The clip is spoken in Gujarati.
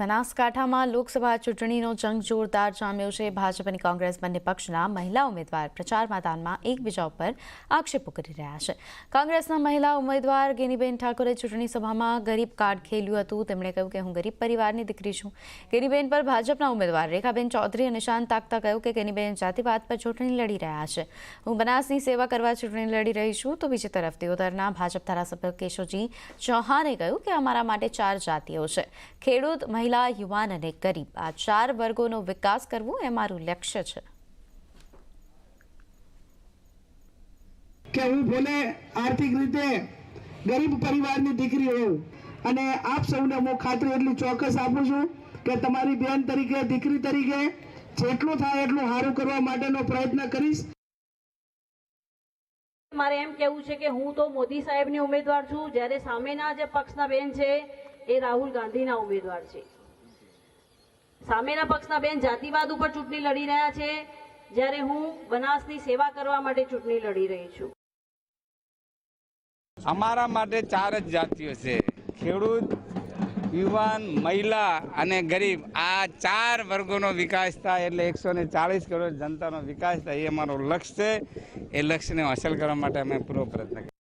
બનાસકાંઠામાં લોકસભા ચૂંટણીનો જંગ જોરદાર જામ્યો છે। ભાજપ અને કોંગ્રેસ બંને પક્ષના મહિલા ઉમેદવાર પ્રચાર મેદાનમાં એકબીજા ઉપર આક્ષેપો કરી રહ્યા છે। કોંગ્રેસના મહિલા ઉમેદવાર ગેનીબેન ઠાકોરે ચૂંટણી સભામાં ગરીબ કાર્ડ ખેલ્યું હતું। તેમણે કહ્યું કે હું ગરીબ પરિવારની દીકરી છું। ગેનીબેન પર ભાજપના ઉમેદવાર રેખાબેન ચૌધરીએ નિશાન તાકતા કહ્યું કે ગેનીબેન જાતિવાદ પર ચૂંટણી લડી રહ્યા છે। હું બનાસની સેવા કરવા ચૂંટણી લડી રહી છું। તો બીજી તરફ દિયોદરના ભાજપ ધારાસભ્ય કેશવજી ચૌહાણે કહ્યું કે અમારા માટે 4 જાતિઓ છે। ખેડૂત, મહિલા, યુવાન અને ગરીબ આ 4 વર્ગોનો વિકાસ કરવો એ મારું લક્ષ્ય છે। કે હું ભલે આર્થિક રીતે ગરીબ પરિવારની દીકરી હોઉં અને આપ સૌને હું ખાતરી એટલી ચોક્કસ આપું છું કે તમારી બેન તરીકે, દીકરી તરીકે જેટલું થાય એટલું સારું કરવા માટેનો પ્રયત્ન કરીશ। મારે એમ કહેવું છે કે હું તો મોદી સાહેબની ઉમેદવાર છું, જ્યારે સામેના જે પક્ષના બેન છે એ રાહુલ ગાંધીના ઉમેદવાર છે। સામેના પક્ષના બેન જાતિવાદ ઉપર ચૂંટણી લડી રહ્યા છે, જ્યારે હું બનાસની સેવા કરવા માટે ચૂંટણી લડી રહી છું। અમારા માટે 4 જ જાતિઓ છે, ખેડૂત, યુવાન, મહિલા અને ગરીબ। આ 4 વર્ગોનો વિકાસ થાય એટલે 140 કરોડ જનતાનો વિકાસ થાય એ અમારો લક્ષ્ય છે। એ લક્ષ્યને હાંસલ કરવા માટે અમે પૂરો પ્રયત્ન કરીએ।